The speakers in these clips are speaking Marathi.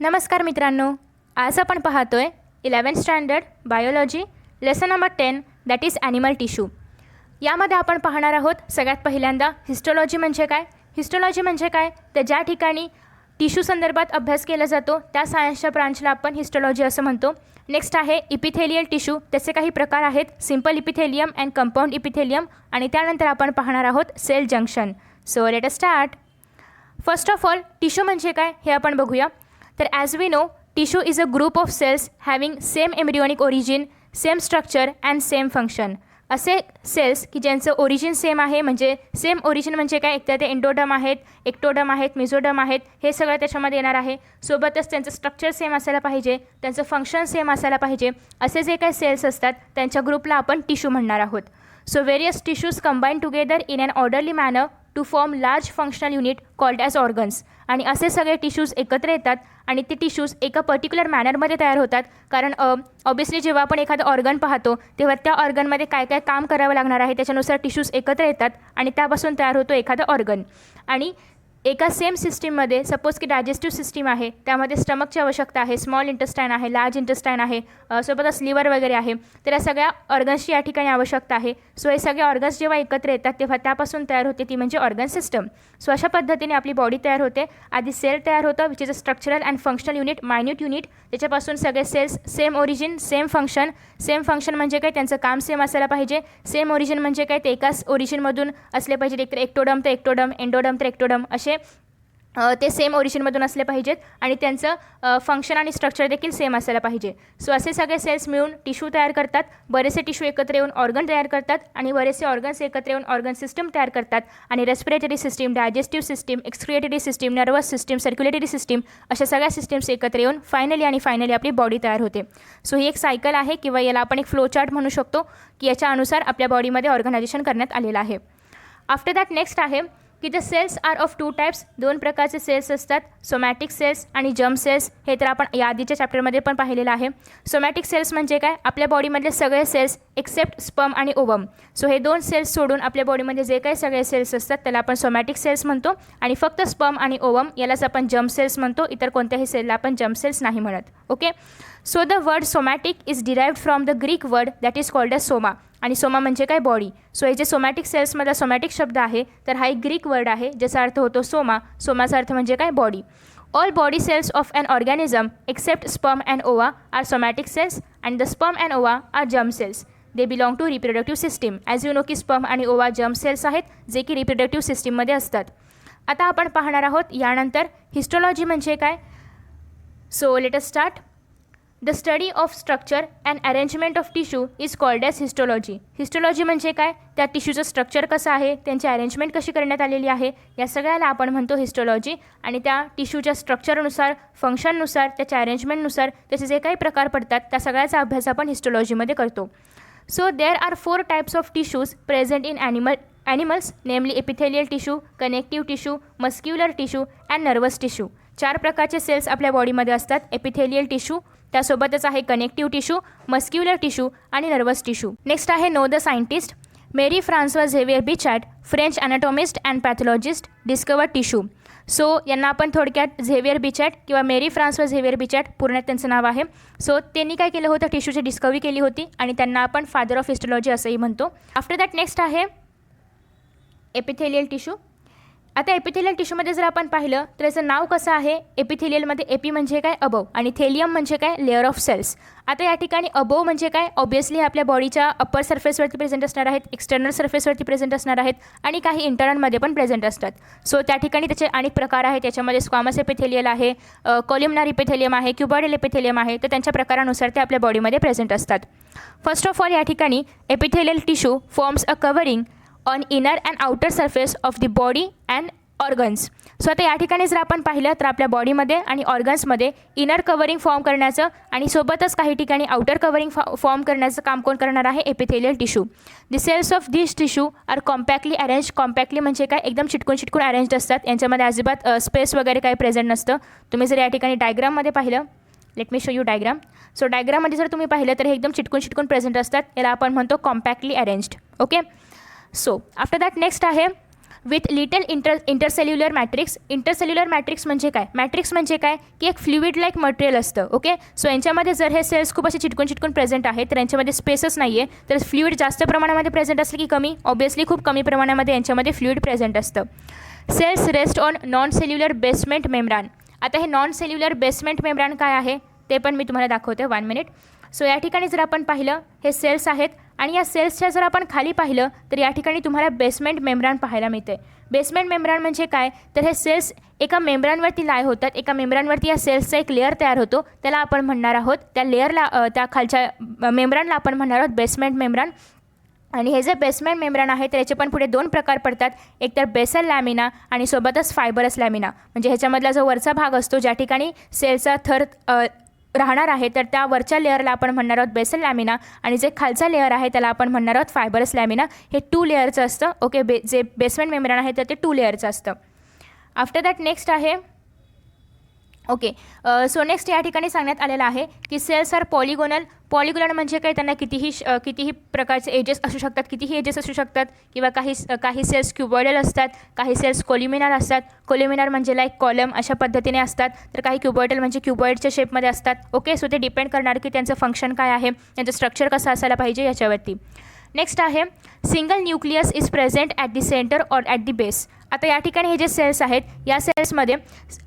नमस्कार मित्रांनो, आज आपण पाहतोय 11th standard biology lesson number 10 that is animal tissue. यामध्ये आपण पाहणार आहोत सगळ्यात पहिल्यांदा हिस्टोलॉजी म्हणजे काय. हिस्टोलॉजी म्हणजे काय तर ज्या ठिकाणी टिश्यू संदर्भात अभ्यास केला जातो त्या सायन्सच्या ब्रांचला आपण हिस्टोलॉजी असं म्हणतो. नेक्स्ट आहे इपिथेलियल टिश्यू. त्याचे काही प्रकार आहेत, simple epithelium and compound epithelium. आणि त्यानंतर आपण पाहणार आहोत cell junction. So let us start. First of all tissue म्हणजे काय हे आपण बघूया. तर as we know tissue is a group of cells having same embryonic origin, same structure and same function. असे सेल्स की ज्यांचं ओरिजिन सेम आहे, म्हणजे सेम ओरिजिन म्हणजे काय, एक तर ते एंडोडम आहेत, एक्टोडम आहेत, मिझोडम आहेत, हे सगळं त्याच्यामध्ये येणार आहे. सोबतच त्यांचं स्ट्रक्चर सेम असायला पाहिजे, त्यांचं फंक्शन सेम असायला पाहिजे. असे जे काही सेल्स असतात त्यांच्या ग्रुपला आपण टिश्यू म्हणणार आहोत. So various tissues combine together in an orderly manner to form large functional unit called as organs. आणि असे सगळे टिश्यूज एकत्र येतात आणि ते टिश्यूज एका पर्टिक्युलर मॅनरमध्ये तयार होतात. कारण ऑब्वियसली जेव्हा आपण एखादं ऑर्गन पाहतो तेव्हा त्या ऑर्गनमध्ये काय काय काम करावं लागणार आहे त्याच्यानुसार टिश्यूज एकत्र येतात आणि त्यापासून तयार होतो एखादं ऑर्गन. आणि एका सेम सिस्टीममध्ये सपोज की डायजेस्टिव्ह सिस्टीम आहे, त्यामध्ये स्टमकची आवश्यकता आहे, स्मॉल इंटेस्टाईन आहे, लार्ज इंटेस्टाईन आहे, सोबतच लिव्हर वगैरे आहे. तर या सगळ्या ऑर्गन्सची या ठिकाणी आवश्यकता आहे. सो हे सगळे ऑर्गन्स जेव्हा एकत्र येतात तेव्हा त्यापासून तयार होते ती म्हणजे ऑर्गन सिस्टम. सो अशा पद्धतीने आपली बॉडी तयार होते. आधी सेल तयार होतं which is a structural and functional unit, minute unit. त्याच्यापासून सगळे cells same origin, same function. Same function म्हणजे काय, त्यांचं काम सेम असायला पाहिजे. सेम ओरिजिन म्हणजे काय, ते एकाच ओरिजिनमधून असले पाहिजेत. एक तर एक्टोडम तर एक्टोडम, एंडोडम तर एक्टोडम, असे ते सेम ओरिजिनमधून असले पाहिजेत. आणि त्यांचं फंक्शन आणि स्ट्रक्चर देखील सेम असायला पाहिजे. सो असे सगळे सेल्स मिळून टिश्यू तयार करतात. बरेचसे टिश्यू एकत्र येऊन ऑर्गन तयार करतात आणि बरेचसे ऑर्गन्स एकत्र येऊन ऑर्गन सिस्टम तयार करतात. आणि respiratory system, digestive system, excretory system, nervous system, circulatory system, अशा सगळ्या सिस्टीम्स एकत्र येऊन फायनली आपली बॉडी तयार होते. सो ही एक सायकल आहे किंवा याला आपण एक फ्लो चार्ट म्हणू शकतो की याच्या अनुसार आपल्या बॉडीमध्ये ऑर्गनायझेशन करण्यात आलेलं आहे. आफ्टर दॅट नेक्स्ट आहे की the cells are of two types. दोन प्रकारचे सेल्स असतात, सोमॅटिक सेल्स आणि जर्म सेल्स. हे तर आपण या आधीच्या चॅप्टरमध्ये पण पाहिलेलं आहे. सोमॅटिक सेल्स म्हणजे काय, आपल्या बॉडीमधले सगळे सेल्स एक्सेप्ट स्पर्म आणि ओवम. सो हे दोन सेल्स सोडून आपल्या बॉडीमध्ये जे काही सगळे सेल्स असतात त्याला आपण सोमॅटिक सेल्स म्हणतो. आणि फक्त स्पर्म आणि ओवम यालाच आपण जर्म सेल्स म्हणतो. इतर कोणत्याही सेलला आपण जर्म सेल्स नाही म्हणत. Okay. So the word somatic is derived from the Greek word that is called as soma. आणि सोमा म्हणजे काय, बॉडी. सो हे जे सोमॅटिक सेल्समधला सोमॅटिक शब्द आहे तर हा एक ग्रीक वर्ड आहे ज्याचा अर्थ होतो सोमा. सोमाचा अर्थ म्हणजे काय, body. All body cells of an organism except sperm and ova are somatic cells and the sperm and ova are germ cells. They belong to reproductive system. As you know की स्पर्म आणि ओवा जर्म सेल्स आहेत जे की रिप्रोडक्टिव्ह सिस्टीममध्ये असतात. आता आपण पाहणार आहोत यानंतर हिस्टोलॉजी म्हणजे काय. So let us start. The study of structure and arrangement of tissue is called as histology. Histology म्हणजे काय, त्या टिश्यूचं स्ट्रक्चर कसं आहे, त्यांची अरेंजमेंट कशी करण्यात आलेली आहे, या सगळ्याला आपण म्हणतो हिस्टोलॉजी. आणि त्या टिश्यूच्या स्ट्रक्चरनुसार, फंक्शननुसार, त्याच्या अरेंजमेंटनुसार त्याचे जे काही प्रकार पडतात त्या सगळ्याचा अभ्यास आपण हिस्टोलॉजीमध्ये करतो. So there are 4 types of tissues present in animals, namely epithelial tissue, connective tissue, muscular tissue and nervous tissue. 4 प्रकारचे सेल्स आपल्या बॉडीमध्ये असतात. एपिथेलियल टिश्यू, त्यासोबतच आहे कनेक्टिव्ह टिश्यू, मस्क्युलर टिश्यू आणि नर्वस टिश्यू. नेक्स्ट आहे know the scientist. Marie François Xavier Bichat, French anatomist and pathologist, discover tissue. So यांना आपण थोडक्यात झेवियर बिचॅट किंवा मेरी फ्रान्सवा झेवियर बिचॅट, पूर्णात त्यांचं नाव आहे. सो त्यांनी काय केलं होतं, टिश्यूची डिस्कवरी केली होती आणि त्यांना आपण फादर ऑफ हिस्टोलॉजी असंही म्हणतो. आफ्टर दॅट नेक्स्ट आहे एपिथेलियल टिश्यू. आता एपिथेलियल टिश्यूमध्ये जर आपण पाहिलं तर याचं नाव कसं आहे, एपिथेलियलमध्ये एपी म्हणजे काय, अबव, आणि थेलियम म्हणजे काय, लेअर ऑफ सेल्स. आता या ठिकाणी अबव म्हणजे काय, ऑब्वियसली आपल्या बॉडीच्या अप्पर सर्फेसवरती प्रेझेंट असणार आहेत, एक्सटर्नल सर्फेसवरती प्रेझेंट असणार आहेत आणि काही इंटर्नलमध्ये पण प्रेझेंट असतात. सो त्या ठिकाणी त्याचे अनेक प्रकार आहेत. त्याच्यामध्ये स्क्वामस एपिथेलियल आहे, कॉल्युमनार एपिथेलियम आहे, क्युबॉइडल एपिथेलियम आहे. तर त्यांच्या प्रकारानुसार ते आपल्या बॉडीमध्ये प्रेझेंट असतात. फर्स्ट ऑफ ऑल या ठिकाणी epithelial tissue forms a covering on inner and outer surface of the body and organs. So आता या ठिकाणी जर आपण पाहिलं तर आपल्या बॉडीमध्ये आणि ऑर्गन्समध्ये इनर कव्हरिंग फॉर्म करण्याचं आणि सोबतच काही ठिकाणी आउटर कव्हरिंग फॉर्म करण्याचं काम कोण करणार आहे, epithelial tissue. The cells of this tissue are compactly arrange. Compactly म्हणजे काय, एकदम चिटकून अरेंज्ड असतात. यांच्यामध्ये अजिबात स्पेस वगैरे काही प्रेझेंट नसतं. तुम्ही जर या ठिकाणी डायग्राममध्ये पाहिलं, let me show you diagram. So डायग्राममध्ये जर तुम्ही पाहिलं तर हे एकदम चिटकून प्रेझेंट असतात. याला आपण म्हणतो compactly arranged. Okay. So after that next आहे with little intercellular matrix. Intercellular matrix म्हणजे काय? मॅट्रिक्स म्हणजे काय की एक फ्लुइड लाईक मटेरियल असतं. ओके, सो यांच्यामध्ये जर हे सेल्स खूप असे चिटकून प्रेझेंट आहेत तर यांच्यामध्ये स्पेसच नाही आहे. तर फ्लुइड जास्त प्रमाणामध्ये प्रेझेंट असलं की कमी? ऑब्वियसली खूप कमी प्रमाणामध्ये यांच्यामध्ये फ्लुइड प्रेझेंट असतं. Cells rest on non cellular basement membrane. आता हे नॉन सेल्युलर बेसमेंट मेम्ब्रान काय आहे ते पण मी तुम्हाला दाखवते. 1 मिनिट. सो या ठिकाणी जर आपण पाहिलं हे सेल्स आहेत आणि या सेल्सच्या जर आपण खाली पाहिलं तर या ठिकाणी तुम्हाला बेसमेंट मेम्ब्रान पाहायला मिळते. बेसमेंट मेम्ब्रान म्हणजे काय? तर हे सेल्स एका मेम्ब्रानवरती लाय होतात. एका मेम्ब्रानवरती या सेल्सचा एक लेअर तयार होतो, त्याला आपण म्हणणार आहोत, त्या लेअरला त्या खालच्या मेम्ब्रानला आपण म्हणणार आहोत बेसमेंट मेम्ब्रान. आणि हे जे बेसमेंट मेम्ब्रान आहे त्याचे पण पुढे 2 प्रकार पडतात. एक तर बेसल लॅमिना आणि सोबतच फायबरस लॅमिना. म्हणजे ह्याच्यामधला जो वरचा भाग असतो ज्या ठिकाणी सेलचा थर राहणार आहे तर त्या वरच्या लेअरला आपण म्हणणार आहोत बेसल लॅमिना आणि जे खालचा लेअर आहे त्याला आपण म्हणणार आहोत फायबरस लॅमिना. हे 2 लेअरचं असतं. ओके, जे बेसमेंट मेम्ब्रान आहे तर ते 2 लेअरचं असतं. आफ्टर दॅट नेक्स्ट आहे ओके, सो नेक्स्ट या ठिकाणी सांगण्यात आलेलं आहे की सेल्स आर पॉलिगोनल. पॉलिगोनल म्हणजे काय? त्यांना कितीही प्रकारचे एजेस असू शकतात, कितीही एजेस असू शकतात किंवा काही सेल्स क्युबॉइडल असतात, काही सेल्स कोल्युमिनार असतात. कोल्युमिनार म्हणजे लाईक कॉलम अशा पद्धतीने असतात, तर काही क्युबॉइडल म्हणजे क्युबॉइडच्या शेपमध्ये असतात. ओके, सो ते डिपेंड करणार की त्यांचं फंक्शन काय आहे, त्यांचं स्ट्रक्चर कसं असायला पाहिजे याच्यावरती. नेक्स्ट आहे single nucleus is present at the centre or at the base. आता या ठिकाणी हे जे सेल्स आहेत या सेल्समध्ये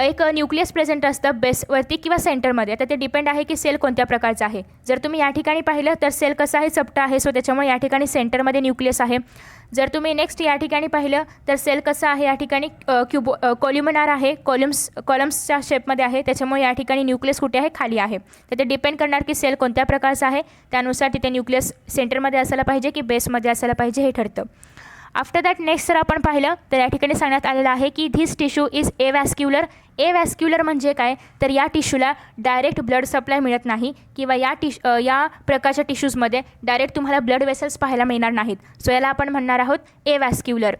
एक न्यूक्लियस प्रेझेंट असतं बेसवरती किंवा सेंटरमध्ये. आता ते डिपेंड आहे की सेल कोणत्या प्रकारचा आहे. जर तुम्ही या ठिकाणी पाहिलं तर सेल कसा आहे? चपटा आहे, सो त्याच्यामुळे या ठिकाणी सेंटरमध्ये न्यूक्लियस आहे. जर तुम्ही नेक्स्ट या ठिकाणी पाहिलं तर सेल कसा आहे? या ठिकाणी कॉल्युमिनार आहे, कॉलम्सच्या शेपमध्ये आहे, त्याच्यामुळे या ठिकाणी न्यूक्लियस कुठे आहे? खाली आहे. तर ते डिपेंड करणार की सेल कोणत्या प्रकारचा आहे, त्यानुसार तिथे न्यूक्लियस सेंटरमध्ये असायला पाहिजे की बेसमध्ये असायला पाहिजे हे ठरतं. आफ्टर दॅट नेक्स्ट जर आपण पाहिलं तर या ठिकाणी सांगण्यात आलेलं आहे की धिस टिश्यू इज एवॅस्क्युलर. एवॅस्क्युलर म्हणजे काय? तर या टिश्यूला डायरेक्ट ब्लड सप्लाय मिळत नाही किंवा या प्रकारच्या टिश्यूजमध्ये डायरेक्ट तुम्हाला ब्लड वेसल्स पाहायला मिळणार नाहीत. सो याला आपण म्हणणार आहोत avascular.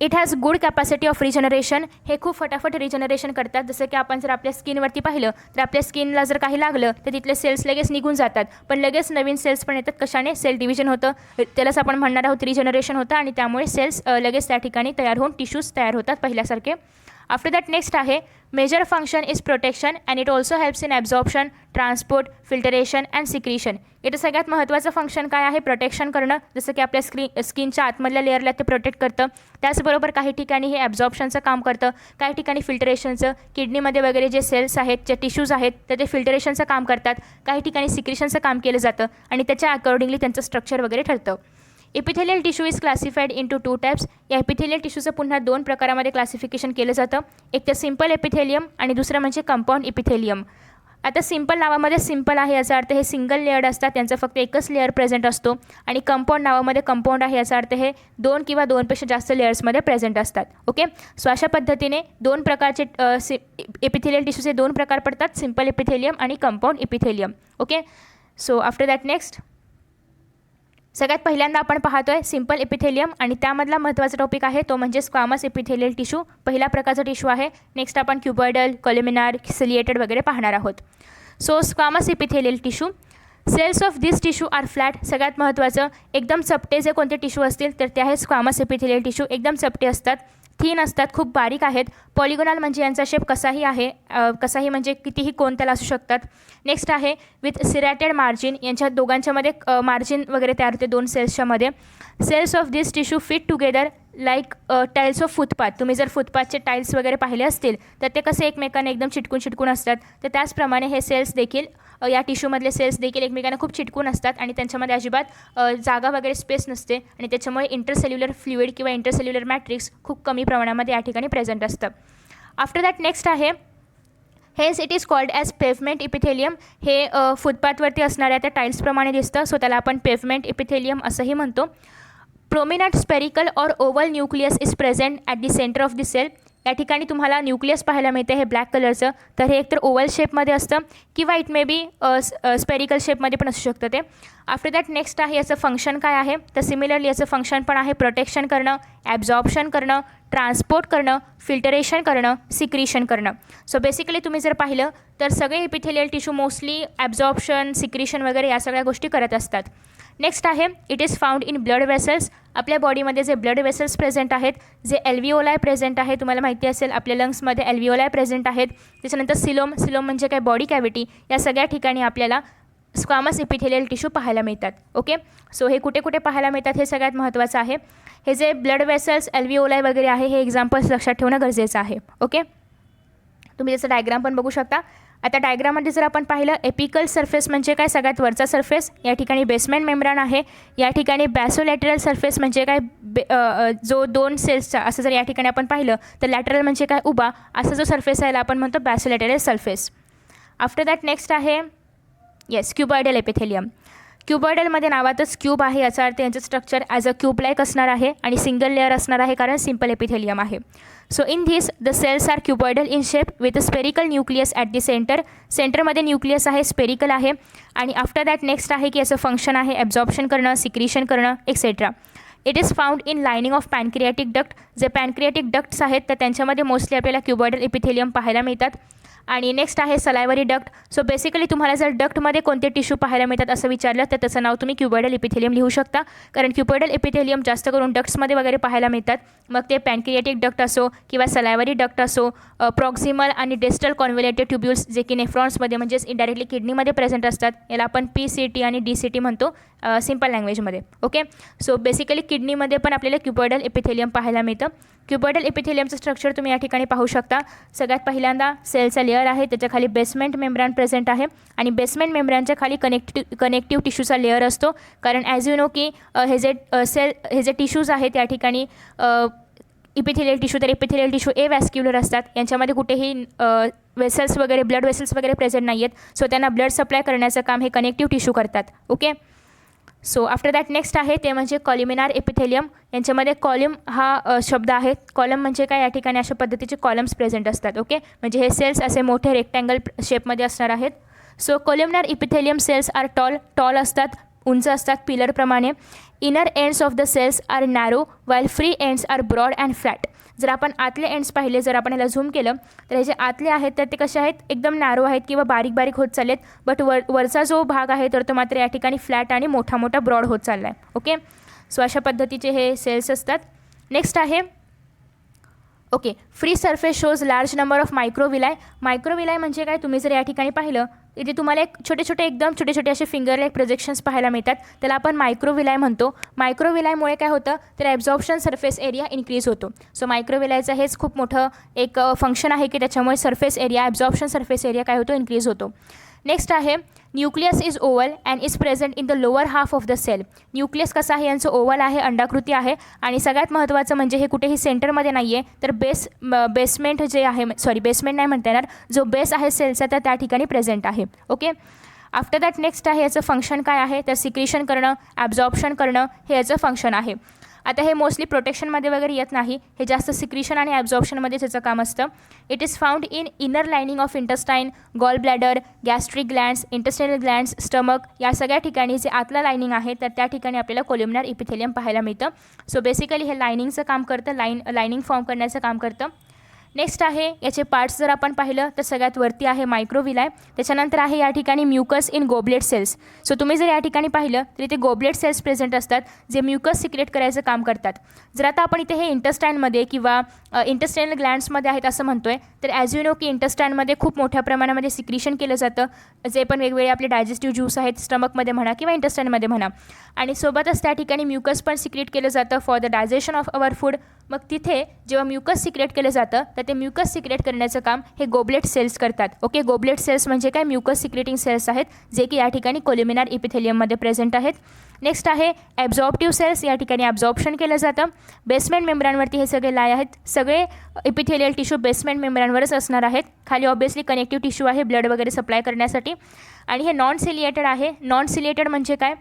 It has good capacity of regeneration. हे खूप फटाफट रिजनरेशन करतात. जसं की आपण जर आपल्या स्किनवरती पाहिलं तर आपल्या स्किनला जर काही लागलं तर तिथले सेल्स लगेच निघून जातात, पण लगेच नवीन सेल्स पण येतात. कशाने? सेल डिव्हिजन होतं, त्यालाच आपण म्हणणार आहोत रिजनरेशन होतं आणि त्यामुळे सेल्स लगेच त्या ठिकाणी तयार होऊन टिश्यूज तयार होतात पहिल्यासारखे. आफ्टर दॅट नेक्स्ट आहे major function is protection and it also helps in absorption, transport, filtration and secretion. याचं सगळ्यात महत्त्वाचं फंक्शन काय आहे? प्रोटेक्शन करणं. जसं की आपल्या स्किनच्या आतमधल्या लेअरला ते प्रोटेक्ट करतं. त्याचबरोबर काही ठिकाणी हे ॲब्झॉर्प्शनचं काम करतं, काही ठिकाणी फिल्टरेशनचं. किडनीमध्ये वगैरे जे सेल्स आहेत, जे टिश्यूज आहेत तर ते फिल्टरेशनचं काम करतात. काही ठिकाणी सिक्रिशनचं काम केलं जातं आणि त्याच्या अकॉर्डिंगली त्यांचं स्ट्रक्चर वगैरे ठरतं. Epithelial tissue is classified into 2 types. या एपिथेलियल टिश्यूचं पुन्हा 2 प्रकारामध्ये क्लासिफिकेशन केलं जातं. एक तर सिम्पल एपिथेलियम आणि दुसरं म्हणजे कंपाऊंड एपिथेलियम. आता सिम्पल नावामध्ये सिम्पल आहे याचा अर्थ हे सिंगल लेअर्ड असतात, त्यांचं फक्त एकच लेअर प्रेझेंट असतो. आणि कंपाऊंड नावामध्ये कंपाऊंड आहे याचा अर्थ हे 2 किंवा 2पेक्षा जास्त लेअर्समध्ये प्रेझेंट असतात. ओके, सो अशा पद्धतीने 2 प्रकारचे एपिथेलियल टिश्यूचे 2 प्रकार पडतात, सिम्पल एपिथेलियम आणि compound epithelium. Okay, so after that next सगळ्यात पहिल्यांदा आपण पाहतोय सिम्पल एपिथेलियम आणि त्यामधला महत्त्वाचा टॉपिक आहे तो म्हणजे स्क्वामस एपिथेलियल टिश्यू. पहिला प्रकारचा टिश्यू आहे. नेक्स्ट आपण क्युबॉइडल, कॉल्युमिनार, सिलिएटेड वगैरे पाहणार आहोत. So squamous epithelial tissue. Cells of this tissue are flat. सगळ्यात महत्त्वाचं एकदम चपटे जे कोणते टिश्यू असतील तर ते आहे स्क्वामस एपिथेलियल टिश्यू. एकदम चपटे असतात, थिन असतात, खूप बारीक आहेत. पॉलिगोनल म्हणजे यांचा शेप कसाही आहे, कसाही म्हणजे कितीही कोण त्याला असू शकतात. नेक्स्ट आहे विथ सिरॅटेड मार्जिन. यांच्या दोघांच्यामध्ये मार्जिन वगैरे तयार होते 2 सेल्सच्यामध्ये. Cells of this tissue fit together like tiles of footpath. तुम्ही जर फुटपाथचे टाईल्स वगैरे पाहिले असतील तर ते कसे एकमेकांना एकदम चिटकून असतात, तर त्याचप्रमाणे हे सेल्स देखील या टिश्यूमधले सेल्स देखील एकमेकांना खूप चिटकून असतात आणि त्यांच्यामध्ये अजिबात जागा वगैरे स्पेस नसते आणि त्याच्यामुळे इंटरसेल्युलर फ्लुइड किंवा इंटरसेल्युलर मॅट्रिक्स खूप कमी प्रमाणामध्ये या ठिकाणी प्रेझेंट असतं. आफ्टर दॅट नेक्स्ट आहे hence it is called as pavement epithelium. हे फुटपाथवरती असणाऱ्या त्या टाईल्सप्रमाणे दिसतं, सो त्याला आपण पेव्हमेंट इपिथेलियम असंही म्हणतो. Prominent spherical or oval nucleus is present at the centre of the cell. या ठिकाणी तुम्हाला न्यूक्लियस पाहायला मिळते हे ब्लॅक कलरचं, तर हे एकतर ओव्हल शेपमध्ये असतं किंवा इट मे बी स्पेरिकल शेपमध्ये पण असू शकतं ते. आफ्टर दॅट नेक्स्ट आहे याचं फंक्शन काय आहे, तर सिमिलरली याचं फंक्शन पण आहे प्रोटेक्शन करणं, ॲब्झॉर्प्शन करणं, ट्रान्सपोर्ट करणं, फिल्टरेशन करणं, सिक्रीशन करणं. सो बेसिकली तुम्ही जर पाहिलं तर सगळे epithelial tissue mostly absorption, secretion वगैरे या सगळ्या गोष्टी करत असतात. नेक्स्ट आहे it is found in blood vessels. आपल्या बॉडीमध्ये जे ब्लड वेसल्स प्रेझेंट आहेत, जे एल्विओलाय प्रेझेंट आहे, तुम्हाला माहिती असेल आपल्या लंग्समध्ये एल्विओलाय प्रेझेंट आहेत. त्याच्यानंतर सिलोम म्हणजे काय बॉडी कॅव्हिटी, या सगळ्या ठिकाणी आपल्याला स्क्वामस इपिथेलियल टिश्यू पाहायला मिळतात. ओके, सो हे कुठे कुठे पाहायला मिळतात हे सगळ्यात महत्त्वाचं आहे. हे जे ब्लड वेसल्स एल्विओलाय वगैरे आहे हे एक्झाम्पल्स लक्षात ठेवणं गरजेचं आहे. ओके, तुम्ही त्याचं डायग्राम पण बघू शकता. आता डायग्राममध्ये जर आपण पाहिलं एपिकल सरफेस म्हणजे काय, सगळ्यात वरचा सरफेस, या ठिकाणी बेसमेंट मेम्ब्रान आहे. या ठिकाणी बॅसोलॅटरल सरफेस म्हणजे काय, जो 2 सेल्सचा, असं जर या ठिकाणी आपण पाहिलं तर लॅटरल म्हणजे काय, उभा, असा जो सरफेस आहे आपण म्हणतो बॅसोलॅटरल सरफेस. आफ्टर दॅट नेक्स्ट आहे क्युबॉइडल एपिथेलियम. क्युबॉइडलमध्ये नावातच क्यूब आहे, याचा अर्थ यांचं structure as a cube like असणार आहे आणि सिंगल लेअर असणार आहे कारण सिम्पल एपिथेलियम आहे. So in this the cells are cuboidal in shape with a spherical nucleus at the centre. सेंटरमध्ये न्यूक्लियस आहे, स्पेरिकल आहे. आणि आफ्टर दॅट नेक्स्ट आहे की याचं फंक्शन आहे ॲब्झॉर्प्शन करणं, सिक्रिशन करणं etcetera. It is found in lining of pancreatic duct. जे पॅनक्रियाटिक डक्ट्स आहेत तर त्यांच्यामध्ये मोस्टली आपल्याला क्युबॉइडल एपिथेलियम पाहायला मिळतात. आणि नेक्स्ट आहे सलायवरी डक्ट. सो बेसिकली तुम्हाला जर डक्टमध्ये कोणते टिश्यू पाहायला मिळतात असं विचारलं तर त्याचं नाव तुम्ही क्युबॉइडल एपिथेलियम लिहू शकता, कारण क्युबॉइडल एपिथेलियम जास्त करून डक्ट्समध्ये वगैरे पाहायला मिळतात. मग ते पॅनक्रियाटिक डक्ट असो किंवा सलायवरी डक्ट असो, प्रॉक्सिमल आणि डिस्टल कॉन्व्होलेटेड ट्युब्युल्स जे की नेफ्रॉन्समध्ये म्हणजेच इनडायरेक्टली किडनीमध्ये प्रेझेंट असतात, याला आपण PCT आणि DCT म्हणतो सिम्पल लँग्वेजमध्ये. ओके, सो बेसिकली किडनीमध्ये पण आपल्याला क्युबॉइडल एपिथेलियम पाहायला मिळतं. क्युबॉइडल एपिथेलियमचं स्ट्रक्चर तुम्ही या ठिकाणी पाहू शकता. सगळ्यात पहिल्यांदा सेलचा लेअर आहे, त्याच्या खाली बेसमेंट मेम्ब्रान प्रेझेंट आहे आणि बेसमेंट मेम्ब्रानच्या खाली कनेक्टिव्ह टिश्यूचा लेअर असतो, कारण ॲज यू नो की हे जे टिश्यूज आहेत या ठिकाणी इपिथेलियल टिश्यू, तर इपिथेलियल टिश्यू वॅस्क्युलर असतात, यांच्यामध्ये कुठेही वेसल्स वगैरे ब्लड वेसल्स वगैरे प्रेझेंट नाही आहेत. सो त्यांना ब्लड सप्लाय करण्याचं काम हे कनेक्टिव्ह टिश्यू करतात. Okay, so after that next आहे ते म्हणजे कॉल्युमिनार एपिथेलियम. यांच्यामध्ये कॉलम हा शब्द आहे. कॉलम म्हणजे काय, या ठिकाणी अशा पद्धतीचे कॉलम्स प्रेझेंट असतात. ओके, म्हणजे हे सेल्स असे मोठे रेक्टँगल शेपमध्ये असणार आहेत. So columnar epithelium cells are tall असतात, उंच असतात पिलरप्रमाणे. Inner ends of the cells are narrow while free ends are broad and flat. जर आपण आतले एंड्स पाहिले, जर आपण ह्याला झूम केलं तर हे जे आतले आहेत तर ते कसे आहेत, एकदम नॅरो आहेत किंवा बारीक बारीक होत चाललेत. बट वरचा जो भाग आहे तर तो मात्र या ठिकाणी फ्लॅट आणि मोठा मोठा ब्रॉड होत चालला आहे. ओके, सो अशा पद्धतीचे हे सेल्स असतात. नेक्स्ट आहे okay, free surface shows large number of microvilli. Microvilli म्हणजे काय, तुम्ही जर या ठिकाणी पाहिलं इथे तुम्हाला एक एकदम छोटे छोटे असे फिंगर लाईक प्रोजेक्शन्स पाहायला मिळतात, त्याला आपण मायक्रोविलाय म्हणतो. मायक्रोविलायमुळे काय होतं तर ॲब्झॉर्प्शन सरफेस एरिया इन्क्रीज होतो. सो मायक्रोविलायचं हेच खूप मोठं एक फंक्शन आहे की त्याच्यामुळे surface area, absorption surface area काय होतो, इन्क्रीज होतो. नेक्स्ट आहे nucleus is oval and is present in the lower half of the cell. Nucleus कसं आहे, यांचं ओवल आहे, अंडाकृती आहे आणि सगळ्यात महत्त्वाचं म्हणजे हे कुठेही सेंटरमध्ये नाही आहे, तर बेसमेंट जे आहे, बेसमेंट नाही म्हणता येणार, जो बेस आहे सेलचा तर त्या ठिकाणी प्रेझेंट आहे. ओके, आफ्टर दॅट नेक्स्ट आहे याचं फंक्शन काय आहे, तर सिक्रिशन करणं, ॲब्झॉर्प्शन करणं हे याचं फंक्शन आहे. आता हे मोस्टली प्रोटेक्शनमध्ये वगैरे येत नाही, हे जास्त सिक्रिशन आणि ॲब्झॉर्प्शनमध्ये त्याचं काम असतं. It is found in inner lining of intestine, gall bladder, gastric glands, intestinal glands, stomach, या सगळ्या ठिकाणी जे आतलं लायनिंग आहे तर त्या ठिकाणी आपल्याला कोल्युमिनार इपिथेलियम पाहायला मिळतं. सो बेसिकली हे लायनिंगचं काम करतं, लायनिंग फॉर्म करण्याचं काम करतं. नेक्स्ट आहे याचे पार्ट्स जर आपण पाहिलं तर सगळ्यात वरती आहे मायक्रोविलाय, त्याच्यानंतर आहे या ठिकाणी mucus in goblet cells. So तुम्ही जर या ठिकाणी पाहिलं तर इथे गोबलेट सेल्स प्रेझेंट असतात जे म्युकस सिक्रेट करायचं काम करतात. जर आता आपण इथे हे इंटेस्टाईनमध्ये किंवा इंटेस्टाइनल ग्लँड्समध्ये आहेत असं म्हणतोय, तर ॲज यू नो की इंटेस्टाईनमध्ये खूप मोठ्या प्रमाणामध्ये सिक्रिशन केलं जातं, जे पण वेगवेगळे आपले डायजेस्टिव्ह ज्यूस आहेत स्टमकमध्ये म्हणा किंवा इंटेस्टाईनमध्ये म्हणा, आणि सोबतच त्या ठिकाणी म्युकस पण सिक्रेट केलं जातं for the digestion of our food. मग तिथे जेव्हा म्युकस सिक्रेट केलं जातं तर ते म्युकस सिक्रेट करण्याचं काम हे गोबलेट सेल्स करतात. ओके, गोबलेट सेल्स म्हणजे काय, म्युकस सिक्रेटिंग सेल्स आहेत जे की या ठिकाणी कोल्युमिनार इपिथेलियममध्ये प्रेझेंट आहेत. नेक्स्ट आहे ॲब्झॉर्प्टिव्ह सेल्स, या ठिकाणी ॲब्झॉर्प्शन केलं जातं. बेसमेंट मेम्ब्रानवरती हे सगळे लाय आहेत, सगळे इपिथेलियल टिश्यू बेसमेंट मेम्ब्रानवरच असणार आहेत. खाली ऑब्वियसली कनेक्टिव्ह टिश्यू आहे ब्लड वगैरे सप्लाय करण्यासाठी. आणि हे नॉन सिलिएटेड आहे. नॉन सिलिएटेड म्हणजे काय,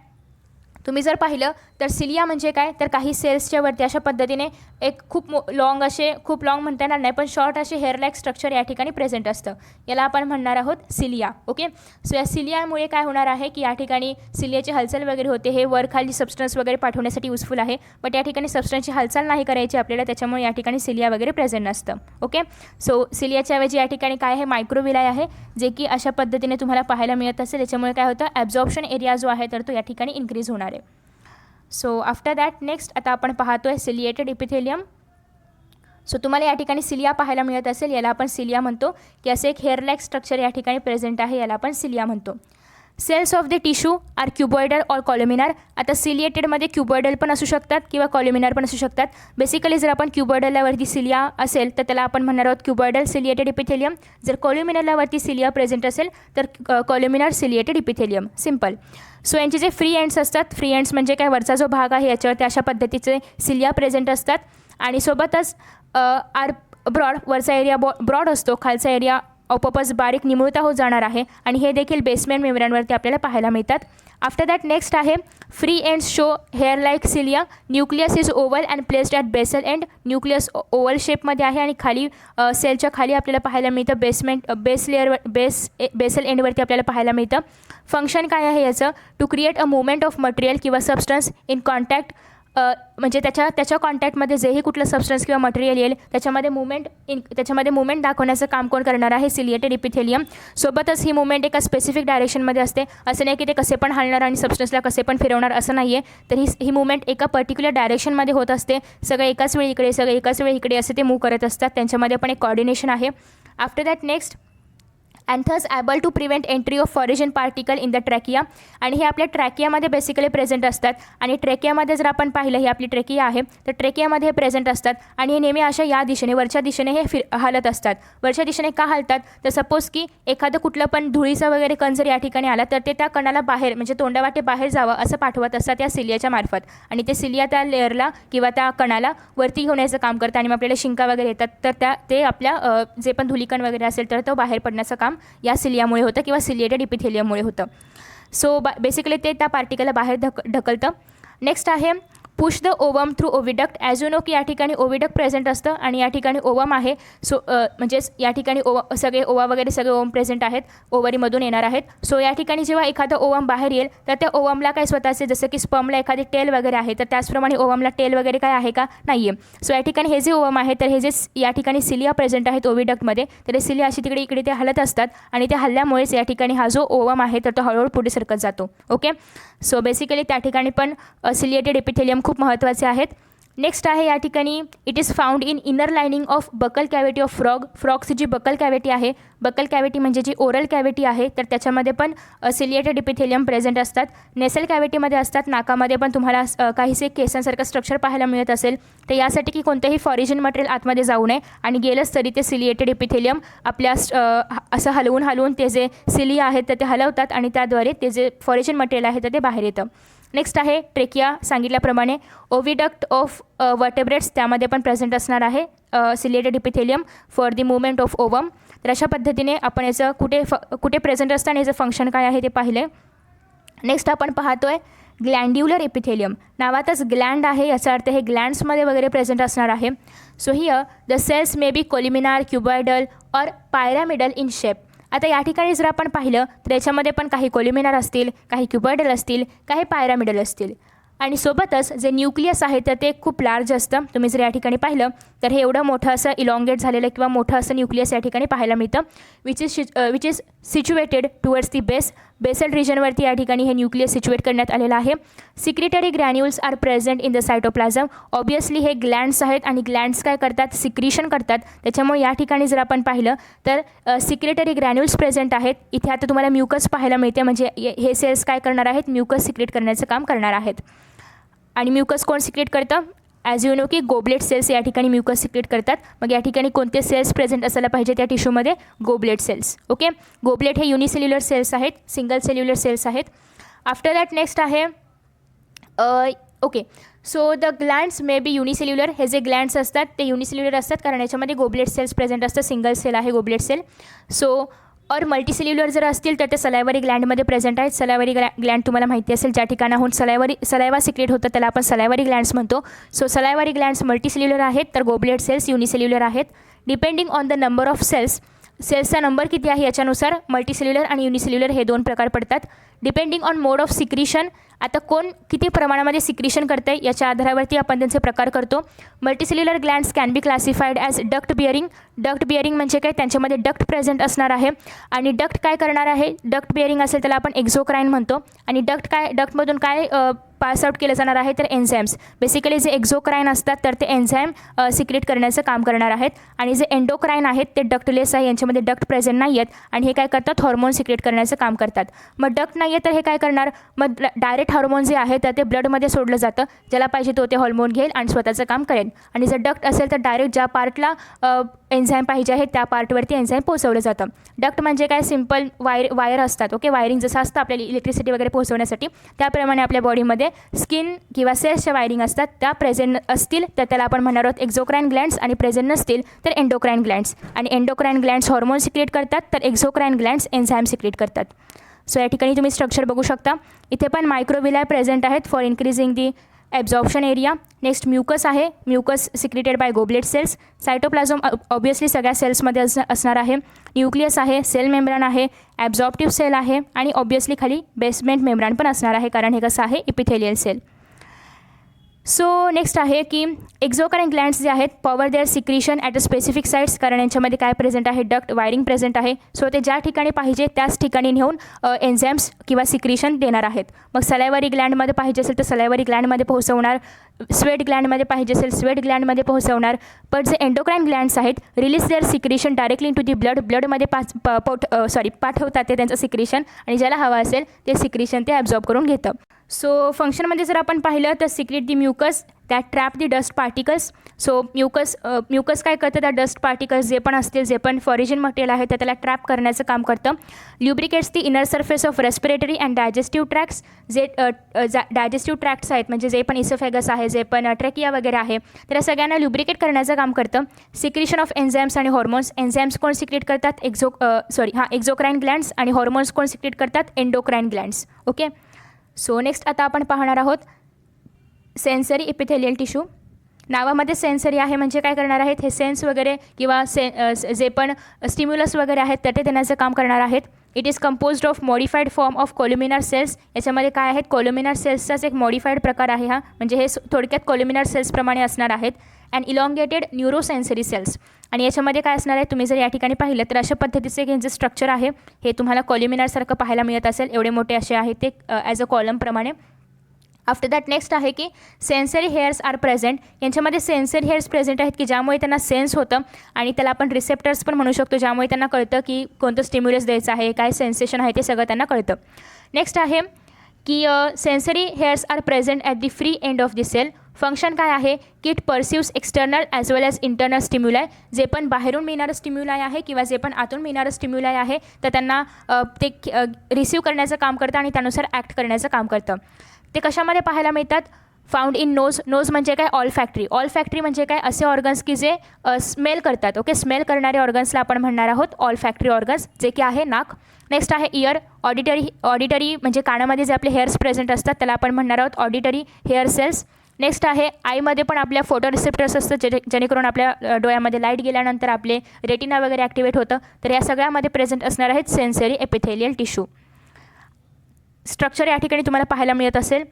तुम्ही जर पाहिलं तर सिलिया म्हणजे काय, तर काही सेल्सच्या वरती अशा पद्धतीने एक खूप खूप लॉंग म्हणता येणार नाही पण शॉर्ट असे हेअर लाईक स्ट्रक्चर या ठिकाणी प्रेझेंट असतं, याला आपण म्हणणार आहोत सिलिया. ओके, सो या सिलियामुळे काय होणार आहे की या ठिकाणी सिलियाची हालचाल वगैरे होते, हे वर खाली सबस्टन्स वगैरे पाठवण्यासाठी युजफुल आहे, बट या ठिकाणी सबस्टन्सची हालचाल नाही करायची आपल्याला, त्याच्यामुळे या ठिकाणी सिलिया वगैरे प्रेझेंट नसतं. ओके, सो सिलियाच्या ऐवजी या ठिकाणी काय आहे, मायक्रोविलाय आहे, जे की अशा पद्धतीने तुम्हाला पाहायला मिळत असेल. त्याच्यामुळे काय होतं, ॲब्झॉर्प्शन एरिया जो आहे तर तो या ठिकाणी इन्क्रीज होणार आहे. प्रकारे. सो आफ्टर दॅट नेक्स्ट आता आपण पाहतो आहे सिलिएटेड इपिथेलियम. सो तुम्हाला या ठिकाणी सिलिया पाहायला मिळत असेल, याला आपण सिलिया म्हणतो, की असे एक हेअर लाईक स्ट्रक्चर या ठिकाणी प्रेझेंट आहे, याला आपण सिलिया म्हणतो. Cells of the tissue are cuboidal or columnar. आता सिलिएटेडमध्ये क्युबॉइडल पण असू शकतात किंवा कॉलमिनार पण असू शकतात. बेसिकली जर आपण क्युबॉइडलावरती सिलिया असेल तर त्याला आपण म्हणणार आहोत क्युबॉइडल सिलिएटेड इपिथेलियम. जर कॉलमिनारलावरती सिलिया प्रेझेंट असेल तर कॉलमिनार सिलिएटेड इपिथेलियम. सिम्पल. सो यांचे जे फ्री एंड्स असतात, फ्री एंड्स म्हणजे काय, वरचा जो भाग आहे याच्यावरती अशा पद्धतीचे सिलिया प्रेझेंट असतात आणि सोबतच आर ब्रॉड, वरचा एरिया ब्रॉड असतो, खालचा एरिया ऑपोपस बारीक निमुळता होत जाणार आहे आणि हे देखील बेसमेंट मेम्ब्रेनवरती आपल्याला पाहायला मिळतात. आफ्टर दॅट नेक्स्ट आहे free ends show hair like cilia. Nucleus is oval and placed at basal end. Nucleus oval शेपमध्ये आहे आणि खाली सेलच्या खाली आपल्याला पाहायला मिळतं बेसल एंडवरती आपल्याला पाहायला मिळतं. फंक्शन काय आहे याचं, to create a movement of material किंवा सबस्टन्स इन कॉन्टॅक्ट, म्हणजे त्याच्या कॉन्टॅक्टमध्ये जेही कुठलं सबस्टन्स किंवा मटेरियल येईल त्याच्यामध्ये मुवमेंट दाखवण्याचं काम कोण करणार आहे, सिलिएटेड इपिथेलियम. सोबतच ही मुवमेंट एका स्पेसिफिक डायरेक्शनमध्ये असते. असं नाही की ते कसे पण हलणार आणि सबस्टन्सला कसे पण फिरवणार असं नाही आहे. तर ही मुवमेंट एका पर्टिक्युलर डायरेक्शनमध्ये होत असते. सगळं एकाच वेळी इकडे, सगळं एकाच वेळी इकडे असे ते मूव करत असतात. त्यांच्यामध्ये पण एक कॉर्डिनेशन आहे. After that next and thus able to prevent entry of foreign particle in the trachea. आणि हे आपल्या ट्रॅकियामध्ये बेसिकली प्रेझेंट असतात. आणि ट्रॅकियामध्ये जर आपण पाहिलं, ही आपली ट्रॅकिया आहे, तर ट्रॅकियामध्ये हे प्रेझेंट असतात आणि हे नेहमी अशा या दिशेने, वरच्या दिशेने हे हलत असतात. वरच्या दिशेने का हलतात, तर सपोज की एखादं कुठलं पण धुळीचा वगैरे कण जर या ठिकाणी आला तर ते त्या कणाला बाहेर, म्हणजे तोंडावाटे बाहेर जावं असं पाठवत असतात या सिलियाच्या मार्फत. आणि ते सिलिया त्या लेअरला किंवा त्या कणाला वरती घेण्याचं काम करतं आणि मग आपल्याला शिंका वगैरे येतात तर ते आपल्या जे पण धुलीकण वगैरे असेल तर तो बाहेर पडण्याचं काम या सिलियामुळे होतं किंवा सिलिएटेड इपिथेलियममुळे होतं. सो बेसिकली ते त्या पार्टिकलला बाहेर ढकलतं. नेक्स्ट आहे push the ovum through oviduct. As you know की या ठिकाणी ओविडक्ट प्रेझेंट असतं आणि या ठिकाणी ओवम आहे. सो म्हणजेच या ठिकाणी सगळे ओवा वगैरे सगळे ओवम प्रेझेंट आहेत, ओवरीमधून येणार आहेत. सो या ठिकाणी जेव्हा एखादं ओवम बाहेर येईल तर त्या ओवमला काय स्वतःचे, जसं की स्पर्मला एखादी टेल वगैरे आहे तर त्याचप्रमाणे ओवमला टेल वगैरे काय आहे का, नाही आहे. सो या ठिकाणी हे जे ओवम आहे तर हे जे या ठिकाणी सिलिया प्रेझेंट आहेत ओविडक्टमध्ये, तर हे सिलिया अशी तिकडे इकडे ते हलत असतात आणि ते हल्ल्यामुळेच या ठिकाणी हा जो ओवम आहे तर तो हळूहळू पुढे सरकत जातो. ओके. सो बेसिकली त्या ठिकाणी पण सिलिएटेड इपिथेलियम खूप महत्त्वाचे आहेत. नेक्स्ट आहे या ठिकाणी it is found in inner lining of buccal cavity of frog. फ्रॉगची जी बकल कॅव्हिटी आहे, बकल कॅव्हिटी म्हणजे जी ओरल कॅव्हिटी आहे, तर त्याच्यामध्ये पण सिलिएटेड इपिथेलियम प्रेझेंट असतात. नेसल कॅव्हिटीमध्ये असतात. नाकामध्ये पण तुम्हाला काहीसे केसांसारखं स्ट्रक्चर पाहायला मिळत असेल. तर यासाठी की कोणतेही फॉरेजन मटेरियल आतमध्ये जाऊ नये आणि गेलंच तरी ते सिलिएटेड इपिथेलियम आपल्या असं हलवून ते जे सिलिया आहेत तर ते हलवतात आणि त्याद्वारे ते जे फॉरेजन मटेरियल आहे तर ते बाहेर येतं. नेक्स्ट आहे ट्रेकिया. सांगितल्याप्रमाणे ओविडक्ट ऑफ वर्टेब्रेट्स, त्यामध्ये पण प्रेझेंट असणार आहे ciliated epithelium for the movement of ovum. तर अशा पद्धतीने आपण याचं कुठे प्रेझेंट असतं आणि याचं फंक्शन काय आहे ते पाहिले. नेक्स्ट आपण पाहतो आहे ग्लँड्युलर इपिथेलियम. नावातच ग्लँड आहे, याचा अर्थ हे ग्लँड्समध्ये वगैरे प्रेझेंट असणार आहे. So here the cells may be columnar, cuboidal or pyramidal in shape. आता या ठिकाणी जर आपण पाहिलं तर याच्यामध्ये पण काही कोलिमिनार असतील, काही क्युबॉइडल असतील, काही पायरॅमिडल असतील आणि सोबतच जे न्यूक्लियस आहे तर ते खूप लार्ज असतं. तुम्ही जर या ठिकाणी पाहिलं तर हे एवढं मोठं असं इलॉंगेट झालेलं किंवा मोठं असं न्यूक्लियस या ठिकाणी पाहायला मिळतं. Which is situated towards the basal रिजनवरती या ठिकाणी हे न्यूक्लियस सिच्युएट करण्यात आलेलं आहे. Secretory granules are present in the cytoplasm. Obviously हे ग्लँड्स आहेत आणि ग्लँड्स काय करतात, सिक्रिशन करतात. त्याच्यामुळे या ठिकाणी जर आपण पाहिलं तर सिक्रिटरी ग्रॅन्युल्स प्रेझेंट आहेत. इथे आता तुम्हाला म्युकस पाहायला मिळते, म्हणजे हे सेल्स काय करणार आहेत, म्युकस सिक्रेट करण्याचं काम करणार आहेत. आणि म्युकस कोण सिक्रेट करतं, ॲज यू नो की गोबलेट सेल्स या ठिकाणी म्युकस सिक्रेट करतात. मग या ठिकाणी कोणते सेल्स प्रेझेंट असायला पाहिजे त्या टिश्यूमध्ये, गोबलेट सेल्स. ओके. गोबलेट हे युनिसेल्युलर सेल्स आहेत, सिंगल सेल्युलर सेल्स आहेत. आफ्टर दॅट नेक्स्ट आहे okay. So the glands may be unicellular. हे जे ग्लँड्स असतात ते युनिसेल्युलर असतात कारण याच्यामध्ये गोबलेट सेल्स प्रेझेंट असतात. सिंगल सेल आहे गोबलेट सेल. सो और मल्टीसेल्युलर जर असतील तर ते सलायवरी ग्लँडमध्ये प्रेझेंट आहेत. सलायवरी ग्लँड तुम्हाला माहिती असेल, ज्या ठिकाणाहून सलायवा सिक्रेट होतं त्याला आपण सलायवरी ग्लँड्स म्हणतो. सो सलायवरी ग्लँड्स मल्टीसेल्युलर आहेत तर गोबलेट सेल्स युनिसेल्युलर आहेत. Depending on the number of सेल्सचा नंबर किती आहे याच्यानुसार मल्टीसेल्युलर आणि युनिसेल्युलर हे दोन प्रकार पडतात. Depending on mode of secretion आता कोण किती प्रमाणामध्ये सिक्रिशन करतं आहे याच्या आधारावरती आपण त्यांचे प्रकार करतो. Multicellular glands can be classified as duct bearing. Duct bearing म्हणजे काय, त्यांच्यामध्ये डक्ट प्रेझेंट असणार आहे. आणि डक्ट काय करणार आहे, डक्ट बिअरिंग असेल त्याला आपण एक्झोक्राईन म्हणतो. आणि डक्टमधून काय पास आउट केलं जाणार आहे तर एन्झाईम्स. बेसिकली जे एक्झोक्राईन असतात तर ते एन्झाईम सिक्रेट करण्याचं काम करणार आहेत. आणि जे एंडोक्राईन आहेत ते डक्टलेस आहे, यांच्यामध्ये डक्ट प्रेझेंट नाही आहेत आणि हे काय करतात, हॉर्मोन सिक्रेट करण्याचं काम करतात. मग डक्ट नाही आहे तर हे काय करणार, मग डायरेक्ट हार्मोन जे आहे तर ते ब्लडमध्ये सोडलं जातं. ज्याला पाहिजे तो ते हॉर्मोन घेईल आणि स्वतःचं काम करेल. आणि जर डक्ट असेल तर डायरेक्ट ज्या पार्टला एन्झाईम पाहिजे आहे त्या पार्टवरती एन्झाईम पोहोचवलं जातं. डक्ट म्हणजे काय, सिम्पल वायर असतात. ओके, वायरिंग जसं असतं आपल्याला इलेक्ट्रिसिटी वगैरे पोहोचवण्यासाठी, त्याप्रमाणे आपल्या बॉडीमध्ये स्किन किंवा सेल्सच्या वायरिंग असतात. त्या प्रेझेंट असतील तर त्याला आपण म्हणणार आहोत एक्झोक्राईन ग्लँड्स आणि प्रेझेंट नसतील तर एंडोक्राईन ग्लँड्स. आणि एंडोक्राईन ग्लँड्स हॉर्मोन सिक्रेट करतात तर एक्झोक्राईन ग्लँड्स एन्झाईम सिक्रेट करतात. सो या ठिकाणी तुम्ही स्ट्रक्चर बघू शकता. इथे पण मायक्रोविलाय प्रेझेंट आहेत for increasing the absorption area. Next mucus आहे, mucus secreted by goblet cells. Cytoplasm obviously सगळ्या सेल्समध्ये असणार आहे. न्यूक्लियस आहे, सेल मेम्ब्रान आहे, ॲब्झॉर्प्टिव्ह सेल आहे आणि ऑब्वियसली खाली बेसमेंट मेम्ब्रान पण असणार आहे, कारण हे कसं आहे, इपिथेलियल सेल. सो नेक्स्ट आहे की एक्झोक्राईन ग्लँड्स जे आहेत pour their secretion at a specific sites, कारण यांच्यामध्ये काय प्रेझेंट आहे, डक्ट वायरिंग प्रेझेंट आहे. सो ते ज्या ठिकाणी पाहिजे त्याच ठिकाणी नेऊन एन्झाईम्स किंवा सिक्रिशन देणार आहेत. मग सलायवरी ग्लँडमध्ये पाहिजे असेल तर सलायवरी ग्लँडमध्ये पोहोचवणार, स्वेट ग्लँडमध्ये पाहिजे असेल स्वेट ग्लँडमध्ये पोहोचवणार. पण जे एंडोक्राईन ग्लँड्स आहेत release their secretion directly to the ब्लडमध्ये पाठवतात ते त्यांचं सिक्रिशन, आणि ज्याला हवं असेल ते सिक्रिशन ते ॲब्झॉर्ब करून घेतं. सो फंक्शनमध्ये जर आपण पाहिलं तर secrete the mucus that trap the dust particles. So mucus काय करतं, त्या डस्ट पार्टिकल्स जे पण असतील, जे पण फॉरिजिन मटेरियल आहे तर त्याला ट्रॅप करण्याचं काम करतं. Lubricates the inner surface of respiratory and digestive tracts. जे डायजेस्टिव्ह ट्रॅक्ट्स आहेत म्हणजे जे पण इसोफेगस आहे, जे पण ट्रेकिया वगैरे आहे, तर या सगळ्यांना ल्युब्रिकेट करण्याचं काम करतं. सिक्रिशन ऑफ एन्झाईम्स आणि हॉर्मोन्स. एन्झाईम्स कोण सिक्रेट करतात, एक्झोक्राईन ग्लँड्स, आणि हॉर्मोन्स कोण सिक्रेट करतात, endocrine glands. Okay, so next आता आपण पाहणार आहोत सेन्सरी इपिथेलियल टिश्यू. नावामध्ये सेन्सरी आहे म्हणजे काय करणार आहेत, हे सेन्स वगैरे किंवा जे पण स्टिम्युलस वगैरे आहेत तर ते देण्याचं काम करणार आहेत. It is composed of modified form of columnar cells. याच्यामध्ये काय आहेत, कोल्युमिनार सेल्सचाच एक मॉडिफाईड प्रकार आहे हा, म्हणजे हे थोडक्यात कोल्युमिनार सेल्सप्रमाणे असणार आहेत. And elongated neurosensory cells. आणि याच्यामध्ये काय असणार आहे, तुम्ही जर या ठिकाणी पाहिलं तर अशा पद्धतीचे यांचे स्ट्रक्चर आहे, हे तुम्हाला कोल्युमिनारसारखं पाहायला मिळत असेल. एवढे मोठे असे आहेत ते ॲज अ कॉलमप्रमाणे. आफ्टर दॅट नेक्स्ट आहे की सेन्सरी हेअर्स आर प्रेझेंट. यांच्यामध्ये सेन्सरी हेअर्स प्रेझेंट आहेत की ज्यामुळे त्यांना सेन्स होतं, आणि त्याला आपण रिसेप्टर्स पण म्हणू शकतो, ज्यामुळे त्यांना कळतं की कोणतं स्टिम्युलस द्यायचं आहे, काय सेन्सेशन आहे ते सगळं त्यांना कळतं. नेक्स्ट आहे की sensory hairs are present at the free end of the cell. Function काय आहे की it perceives external as well as internal stimuli. जे पण बाहेरून मिळणारं स्टिम्युलाय आहे किंवा जे पण आतून मिळणारं स्टिम्युलाय आहे तर त्यांना ते रिसीव्ह करण्याचं काम करतं आणि त्यानुसार ॲक्ट करण्याचं काम करतं. ते कशामध्ये पाहायला मिळतात, फाउंड इन नोज. नोज म्हणजे काय, ऑल फॅक्टरी. ऑल फॅक्टरी म्हणजे काय, असे ऑर्गन्स की जे स्मेल करतात. ओके, स्मेल करणारे ऑर्गन्सला आपण म्हणणार आहोत ऑल फॅक्टरी ऑर्गन्स, जे की आहे नाक. नेक्स्ट आहे इयर. ऑडिटरी म्हणजे कानामध्ये जे आपले हेअर्स प्रेझेंट असतात त्याला आपण म्हणणार आहोत ऑडिटरी हेअर सेल्स. नेक्स्ट आहे आईमध्ये पण आपल्या फोटो रिसेप्टर्स असतात, जेणेकरून आपल्या डोळ्यामध्ये लाईट गेल्यानंतर आपले रेटिना वगैरे ॲक्टिवेट होतं. तर या सगळ्यामध्ये प्रेझेंट असणार आहेत सेन्सरी एपिथेलियल टिश्यू. स्ट्रक्चर या ठिकाणी तुम्हाला पाहायला मिळत असेल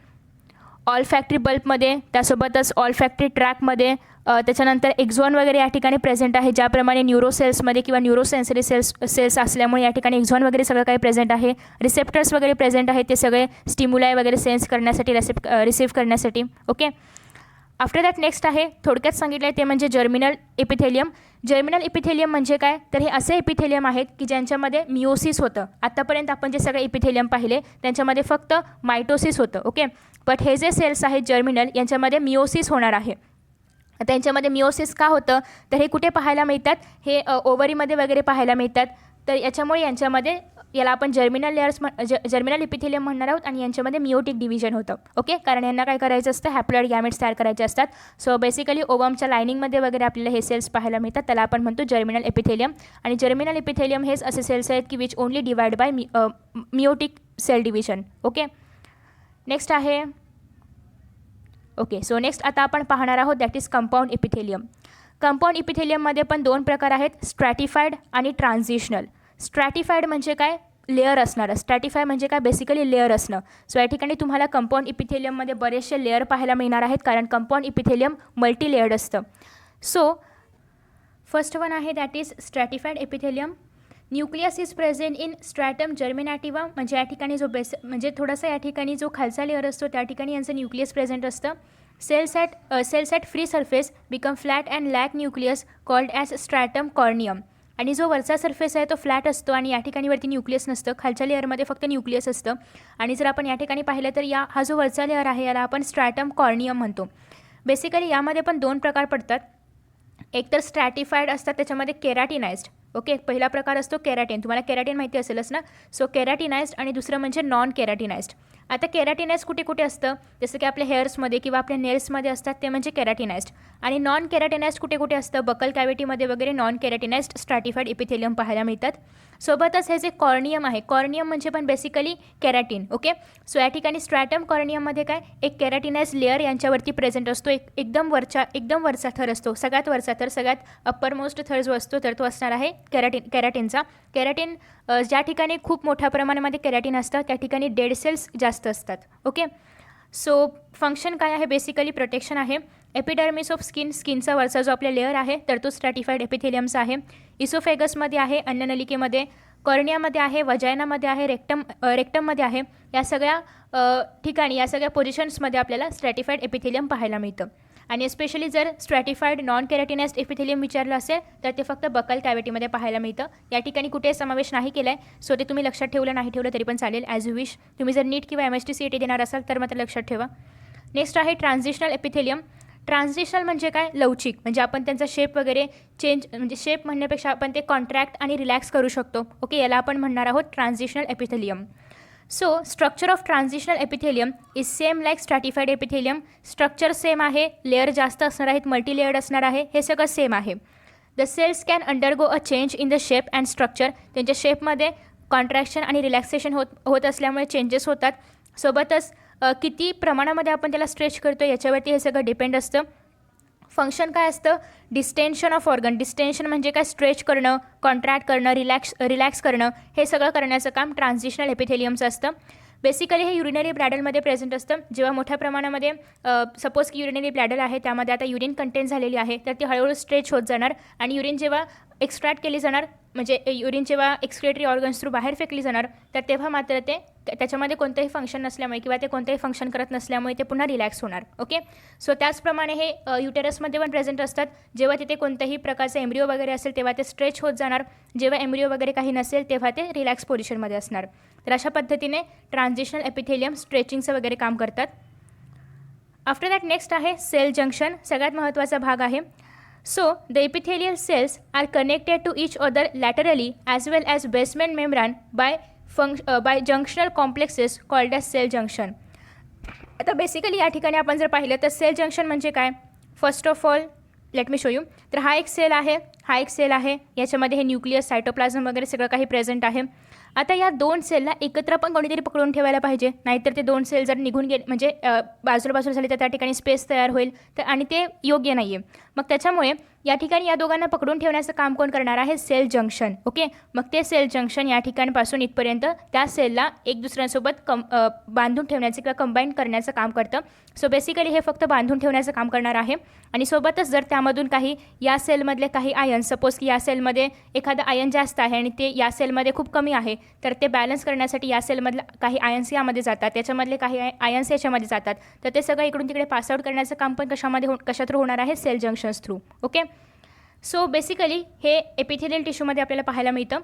ऑल फॅक्टरी बल्बमध्ये, त्यासोबतच ऑल फॅक्टरी ट्रॅकमध्ये, त्याच्यानंतर एक्झॉन वगैरे या ठिकाणी प्रेझेंट आहे. ज्याप्रमाणे न्यूरोसेल्समध्ये किंवा न्यूरोसेन्सरी सेल्स असल्यामुळे या ठिकाणी एक्झॉन वगैरे सगळं काही प्रेझेंट आहे. रिसेप्टर्स वगैरे प्रेझेंट आहे, ते सगळे स्टिम्युलाय वगैरे सेन्स करण्यासाठी, रिसीव्ह करण्यासाठी. ओके, आफ्टर दॅट नेक्स्ट आहे, थोडक्यात सांगितलं आहे ते म्हणजे जर्मिनल इपिथेलियम. जर्मिनल इपिथेलियम म्हणजे काय, तर हे असे इपिथेलियम आहेत की ज्यांच्यामध्ये मिओसिस होतं. आत्तापर्यंत आपण जे सगळे इपिथेलियम पाहिले त्यांच्यामध्ये फक्त मायटोसिस होतं. ओके, बट हे जे सेल्स आहेत जर्मिनल यांच्यामध्ये मिओसिस होणार आहे. त्यांच्यामध्ये मिओसिस का होतं, तर हे कुठे पाहायला मिळतात, हे ओव्हरीमध्ये वगैरे पाहायला मिळतात. तर याच्यामुळे यांच्यामध्ये याला आपण जर्मिनल इपिथेलियम म्हणणार आहोत, आणि यांच्यामध्ये मिओटिक डिव्हिजन होतं. ओके, कारण यांना काय करायचं असतं, हॅप्लॉइड गॅमेट्स तयार करायचे असतात. सो बेसिकली ओवमच्या लायनिंगमध्ये वगैरे आपल्याला हे सेल्स पाहायला मिळतात, त्याला आपण म्हणतो जर्मिनल इपिथेलियम. आणि जर्मिनल इपिथेलियम हेच असे सेल्स आहेत की which only divide by meiotic cell division. Okay, next आहे सो नेक्स्ट आता आपण पाहणार आहोत that is compound epithelium. Compound इपिथेलियममध्ये पण दोन प्रकार आहेत, स्ट्रॅटिफाईड आणि ट्रान्झिशनल. स्ट्रॅटिफाईड म्हणजे काय, लेअर असणारं. स्ट्रॅटिफाय म्हणजे काय, बेसिकली लेअर असणं. सो या ठिकाणी तुम्हाला कंपाऊंड इपिथेलियममध्ये बरेचसे लेअर पाहायला मिळणार आहेत, कारण कंपाऊंड इपिथेलियम मल्टी लेअर्ड असतं. सो फर्स्ट वन आहे that is stratified epithelium. Nucleus is present in stratum germinativum, म्हणजे या ठिकाणी जो म्हणजे थोडासा या ठिकाणी जो खालचा लेअर असतो त्या ठिकाणी यांचं न्यूक्लियस प्रेझेंट असतं. Cells at free surface become flat and lack nucleus called as stratum corneum. आणि जो वरचा सरफेस आहे तो फ्लॅट असतो आणि या ठिकाणी वरती न्यूक्लियस नसतं, खालच्या लेअरमध्ये फक्त न्यूक्लियस असतं. आणि जर आपण या ठिकाणी पाहिलं तर हा जो वरचा लेअर आहे याला आपण स्ट्रॅटम कॉर्नियम म्हणतो. बेसिकली यामध्ये पण दोन प्रकार पडतात. एक तर स्ट्रॅटिफाईड असतात, त्याच्यामध्ये केराटिनाइज्ड. ओके, पहिला प्रकार असतो केराटिन, तुम्हाला केराटिन माहिती असेलच ना. सो केराटिनाइज्ड आणि दुसरं म्हणजे नॉन केराटिनाइज्ड. आता केराटिनाइज्ड कुठे कुठे असतं, जसं की आपल्या हेअर्समध्ये किंवा आपल्या नेल्समध्ये असतात ते म्हणजे केराटिनाइज्ड. आणि नॉन केराटिनाइज्ड कुठे कुठे असतं, बकल कॅव्हिटीमध्ये वगैरे नॉन केराटिनाइज्ड स्ट्रॅटिफाईड एपिथेलियम पाहायला मिळतात. सोबतच हे जे कॉर्नियम आहे, कॉर्नियम म्हणजे पण बेसिकली केराटिन. ओके, सो या ठिकाणी स्ट्रॅटम कॉर्नियममध्ये काय, एक केराटिनाइज्ड लेअर यांच्यावरती प्रेझेंट असतो. एकदम वरचा थर असतो, सगळ्यात वरचा थर, सगळ्यात अप्परमोस्ट थर जो असतो तर तो असणार आहे केराटिनचा. केराटिन ज्या ठिकाणी खूप मोठ्या प्रमाणामध्ये केराटिन असतं त्या ठिकाणी डेड सेल्स जास्त असतात. ओके, सो फंक्शन काय आहे, बेसिकली प्रोटेक्शन आहे. एपिडर्मिस ऑफ स्किनचा वरचा जो आपला लेअर आहे तर तो स्ट्रॅटिफाईड एपिथेलियमचा आहे. इसोफेगसमध्ये आहे, अन्ननलिकेमध्ये, कॉर्नियामध्ये आहे, वजायनामध्ये आहे, रेक्टममध्ये आहे. या सगळ्या ठिकाणी, या सगळ्या पोझिशन्समध्ये आपल्याला स्ट्रॅटिफाईड एपिथेलियम पाहायला मिळतं. आणि स्पेशली जर स्ट्रॅटिफाईड नॉन केराटिनाइज्ड एपिथेलियम विचारलं असेल तर ते फक्त बकल कॅव्हिटीमध्ये पाहायला मिळतं. या ठिकाणी कुठे समावेश नाही केला आहे, सो ते तुम्ही लक्षात ठेवलं नाही ठेवलं तरी पण चालेल, ॲज यू विश. तुम्ही जर नीट किंवा MST CET देणार असाल तर मात्र लक्षात ठेवा. नेक्स्ट आहे ट्रान्झिशनल एपिथेलियम. ट्रान्झिशनल म्हणजे काय, लवचिक, म्हणजे आपण त्यांचा शेप वगैरे चेंज, म्हणजे शेप म्हणण्यापेक्षा आपण ते कॉन्ट्रॅक्ट आणि रिलॅक्स करू शकतो. ओके, याला आपण म्हणणार आहोत transitional epithelium. So structure of transitional epithelium is same like stratified epithelium. Structure same आहे, लेअर जास्त असणार आहेत, मल्टी लेअर्ड असणार आहे, हे सगळं सेम आहे. The cells can undergo a change in the shape and structure. त्यांच्या शेपमध्ये कॉन्ट्रॅक्शन आणि रिलॅक्सेशन होत असल्यामुळे चेंजेस होतात. सोबतच किती प्रमाणामध्ये आपण त्याला स्ट्रेच करतो याच्यावरती हे सगळं डिपेंड असतं. फंक्शन काय असतं, डिस्टेन्शन ऑफ ऑर्गन. डिस्टेन्शन म्हणजे काय, स्ट्रेच करणं, कॉन्ट्रॅक्ट करणं, रिलॅक्स करणं, हे सगळं करण्याचं काम ट्रान्झिशनल एपिथेलियमचं असतं. बेसिकली हे युरिनरी ब्लॅडरमध्ये प्रेझेंट असतं. जेव्हा मोठ्या प्रमाणामध्ये सपोज की युरिनरी ब्लॅडर आहे त्यामध्ये आता युरिन कंटेंट झालेली आहे तर ती हळूहळू स्ट्रेच होत जाणार आणि युरिन जेव्हा एक्स्ट्रॅक्ट केली जाणार, म्हणजे युरिन जेव्हा एक्सक्रेटरी ऑर्गन्स थ्रू बाहेर फेकली जाणार तर तेव्हा मात्र ते त्याच्यामध्ये कोणतंही फंक्शन नसल्यामुळे किंवा ते कोणतेही फंक्शन करत नसल्यामुळे ते पुन्हा रिलॅक्स होणार. ओके, सो त्याचप्रमाणे हे युटेरसमध्ये पण प्रेझेंट असतात. जेव्हा तिथे कोणत्याही प्रकारचं एम्ब्रिओ वगैरे असेल तेव्हा ते स्ट्रेच होत जाणार, जेव्हा एम्ब्रिओ वगैरे काही नसेल तेव्हा ते रिलॅक्स पोझिशनमध्ये असणार. तर अशा पद्धतीने ट्रान्झिशनल एपिथेलियम स्ट्रेचिंगचं वगैरे काम करतात. आफ्टर दॅट नेक्स्ट आहे सेल जंक्शन, सगळ्यात महत्त्वाचा भाग आहे. So, the epithelial cells are connected to each other laterally as well as basement membrane by junctional complexes called as cell junction. आता बेसिकली या ठिकाणी आपण जर पाहिलं तर सेल जंक्शन म्हणजे काय, first of all let me show you. तर हा एक सेल आहे, याच्यामध्ये हे न्यूक्लियस, सायटोप्लाझम वगैरे सगळं काही प्रेझेंट आहे. आता या दोन सेलला एकत्र पण कोणीतरी पकडून ठेवायला पाहिजे, नाहीतर ते दोन सेल जर निघून गेले म्हणजे बाजूला झाले तर त्या ठिकाणी स्पेस तयार होईल तर आणि ते योग्य नाही आहे. मग त्याच्यामुळे या ठिकाणी या दोघांना पकडून ठेवण्याचं काम कोण करणार आहे, सेल जंक्शन. ओके, मग ते सेल जंक्शन या ठिकाणपासून इथपर्यंत त्या सेलला एक दुसऱ्यांसोबत बांधून ठेवण्याचं किंवा कंबाईन करण्याचं काम करतं. सो बेसिकली हे फक्त बांधून ठेवण्याचं काम करणार आहे. आणि सोबतच जर त्यामधून काही या सेलमधले काही आयन, सपोज की या सेलमध्ये एखादं आयन जास्त आहे आणि ते या सेलमध्ये खूप कमी आहे तर ते बॅलन्स करण्यासाठी या सेलमधलं काही आयन्स यामध्ये जातात, त्याच्यामधले काही आयन्स याच्यामध्ये जातात, तर ते सगळं इकडून तिकडे पासआउट करण्याचं काम पण कशा थ्रू होणार आहे, cell junctions through. Okay, so basically हे एपिथेलियल टिश्यूमध्ये आपल्याला पाहायला मिळतं.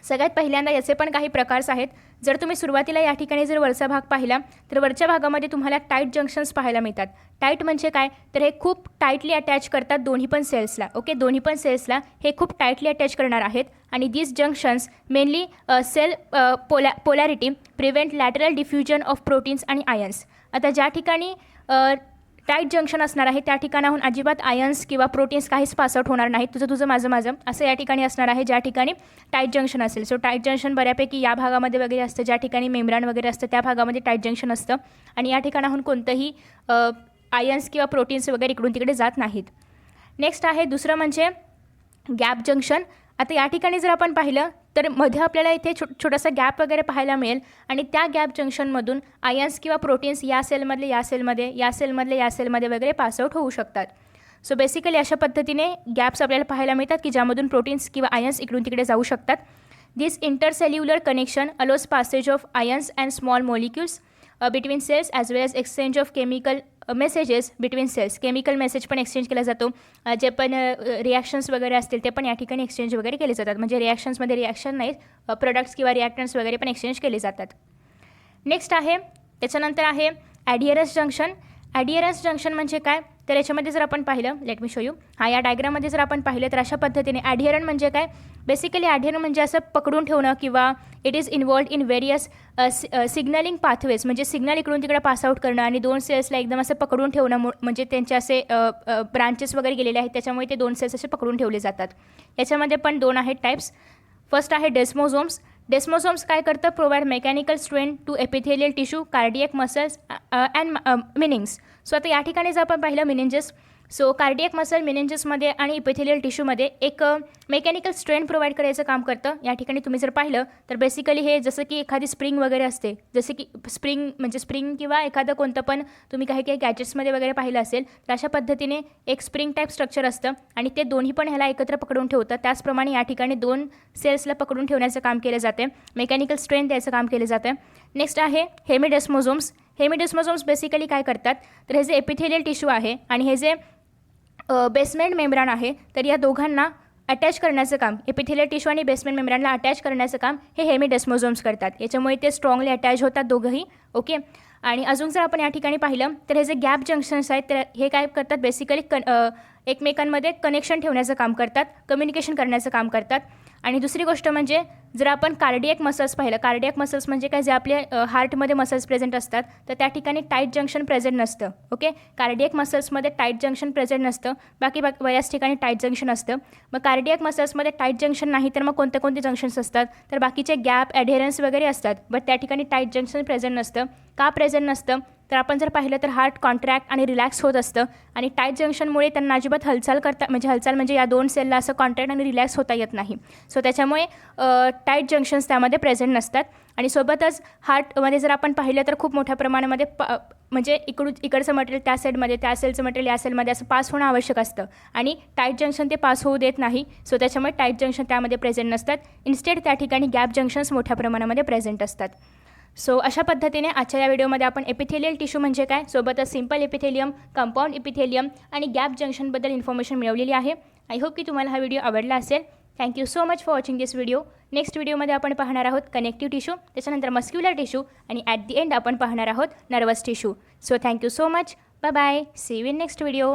सगळ्यात पहिल्यांदा याचे पण काही प्रकार्स आहेत. जर तुम्ही सुरुवातीला या ठिकाणी जर वरचा भाग पाहिला तर वरच्या भागामध्ये तुम्हाला टाईट जंक्शन्स पाहायला मिळतात. टाईट म्हणजे काय, तर हे खूप टाईटली अटॅच करतात दोन्ही पण सेल्सला. ओके, दोन्ही पण सेल्सला हे खूप टाईटली अटॅच करणार आहेत आणि these junctions mainly cell polarity prevent lateral diffusion of proteins आणि आयन्स. आता ज्या ठिकाणी टाईट जंक्शन असणार आहे त्या ठिकाणाहून अजिबात आयन्स किंवा प्रोटीन्स काहीच पासआउट होणार नाहीत, तुझं माझं असं या ठिकाणी असणार आहे ज्या ठिकाणी टाईट जंक्शन असेल. सो टाईट जंक्शन बऱ्यापैकी या भागामध्ये वगैरे असतं, ज्या ठिकाणी मेम्ब्रान वगैरे असतं त्या भागामध्ये टाईट जंक्शन असतं आणि या ठिकाणाहून कोणतंही आयन्स किंवा प्रोटीन्स वगैरे इकडून तिकडे जात नाहीत. नेक्स्ट आहे दुसरं म्हणजे गॅप जंक्शन. आता या ठिकाणी जर आपण पाहिलं तर मध्ये आपल्याला इथे छोटासा गॅप वगैरे पाहायला मिळेल आणि त्या गॅप जंक्शनमधून आयन्स किंवा प्रोटीन्स या सेलमधले या सेलमध्ये, या सेलमधले या सेलमध्ये वगैरे पासआउट होऊ शकतात. सो बेसिकली अशा पद्धतीने गॅप्स आपल्याला पाहायला मिळतात की ज्यामधून प्रोटीन्स किंवा आयन्स इकडून तिकडे जाऊ शकतात. This intercellular connection allows passage of ions and small molecules between cells as well as exchange of chemical messages between cells. Chemical message पण एक्सचेंज केला जातो. जे पण रिॲक्शन्स वगैरे असतील ते पण या ठिकाणी एक्सचेंज वगैरे केले जातात. म्हणजे रिॲक्शन्समध्ये रिॲक्शन नाही, प्रोडक्ट्स किंवा रिॲक्टन्ट्स वगैरे पण एक्सचेंज केले जातात. नेक्स्ट आहे त्याच्यानंतर आहे ॲडियरन्स जंक्शन. ॲडियरन्स जंक्शन म्हणजे काय, तर याच्यामध्ये जर आपण पाहिलं, लेट मी शो यू. या डायग्राममध्ये जर आपण पाहिलं तर अशा पद्धतीने ॲडियरन म्हणजे काय, बेसिकली ॲडियरन म्हणजे असं पकडून ठेवणं किंवा it is involved in various signalling pathways. म्हणजे सिग्नल इकडून तिकडे पासआउट करणं आणि दोन सेल्सला एकदम असं पकडून ठेवणं, म्हणजे त्यांचे असे ब्रांचेस वगैरे गेलेले आहेत त्याच्यामुळे ते दोन सेल्स असे पकडून ठेवले जातात. याच्यामध्ये पण दोन आहेत टाईप्स. फर्स्ट आहे डेस्मोझोम्स. डेस्मोझोम्स काय करतं, provide mechanical strain to epithelial tissue, cardiac muscles and meninges. So आता या ठिकाणी जर आपण पाहिलं मिनिंजेस, सो कार्डियक मसल मिनिंजेसमध्ये आणि इपिथेलियल टिश्यूमध्ये एक मेकॅनिकल स्ट्रेन प्रोव्हाइड करायचं काम करतं. या ठिकाणी तुम्ही जर पाहिलं तर बेसिकली हे जसं की एखादी स्प्रिंग वगैरे असते, जसे की स्प्रिंग किंवा एखादं कोणतं पण तुम्ही काही गॅजेट्समध्ये वगैरे पाहिलं असेल तर अशा पद्धतीने एक स्प्रिंग टाईप स्ट्रक्चर असतं आणि ते दोन्ही पण ह्याला एकत्र पकडून ठेवतं. त्याचप्रमाणे या ठिकाणी दोन सेल्सला पकडून ठेवण्याचं काम केलं जाते, मेकॅनिकल स्ट्रेन द्यायचं काम केलं जातं. नेक्स्ट आहे हेमिडेस्मोझोम्स. हेमिडेस्मोझोम्स बेसिकली काय करतात, तर हे जे एपिथेलियल टिश्यू आहे आणि हे जे बेसमेंट मेम्ब्रान आहे, तर या दोघांना अटॅच करण्याचं काम, एपिथेलियल टिश्यू आणि बेसमेंट मेम्ब्रानला अटॅच करण्याचं काम हे हेमिडेस्मोझोम्स करतात. याच्यामुळे ते स्ट्रॉंगली अटॅच होतात दोघंही. ओके. आणि अजून जर आपण या ठिकाणी पाहिलं तर हे जे गॅप जंक्शन्स आहेत तर हे काय करतात, बेसिकली एकमेकांमध्ये कनेक्शन ठेवण्याचं काम करतात, कम्युनिकेशन करण्याचं काम करतात. आणि दुसरी गोष्ट म्हणजे जर आपण कार्डियक मसल्स पाहिलं, कार्डियक मसल्स म्हणजे काय, जे आपले हार्टमध्ये मसल्स प्रेझेंट असतात तर त्या ठिकाणी टाईट जंक्शन प्रेझेंट नसतं. ओके. कार्डियक मसल्समध्ये टाईट जंक्शन प्रेझेंट नसतं, बाकी बऱ्याच ठिकाणी टाईट जंक्शन असतं. मग कार्डियक मसल्समध्ये टाईट जंक्शन नाही तर मग कोणते जंक्शन्स असतात, तर बाकीचे गॅप ॲडहेरन्स वगैरे असतात, बट त्या ठिकाणी टाईट जंक्शन प्रेझेंट नसतं. का प्रेझेंट नसतं, तर आपण जर पाहिलं तर हार्ट कॉन्ट्रॅक्ट आणि रिलॅक्स होत असतं आणि टाईट जंक्शनमुळे त्यांना अजिबात हालचाल म्हणजे या दोन सेलला असं कॉन्ट्रॅक्ट आणि रिलॅक्स होता येत नाही. सो त्याच्यामुळे टाईट जंक्शन्स त्यामध्ये प्रेझेंट नसतात. आणि सोबतच हार्टमध्ये जर आपण पाहिलं तर खूप मोठ्या प्रमाणामध्ये म्हणजे इकडचं मटेरियल त्या साईडमध्ये, त्या सेलचं मटेरियल या सेलमध्ये असं पास होणं आवश्यक असतं आणि टाईट जंक्शन ते पास होऊ देत नाही. सो त्याच्यामुळे टाईट जंक्शन त्यामध्ये प्रेझेंट नसतात. इन्स्टेड त्या ठिकाणी गॅप जंक्शन्स मोठ्या प्रमाणामध्ये प्रेझेंट असतात. सो अशा पद्धतीने आजच्या या व्हिडिओमध्ये आपण एपिथेलियल टिश्यू म्हणजे काय, सोबतच सिंपल एपिथेलियम, कंपाऊंड एपिथेलियम आणि गॅप जंक्शनबद्दल इन्फॉर्मेशन मिळवलेली आहे. आय होप की तुम्हाला हा व्हिडिओ आवडला असेल. Thank you so much for watching this video. Next व्हिडिओमध्ये आपण पाहणार आहोत कनेक्टिव्ह टिश्यू, त्याच्यानंतर मस्क्युलर टिश्यू आणि ॲट दी एंड आपण पाहणार आहोत nervous tissue. So thank you so much. Bye bye. See you in next video.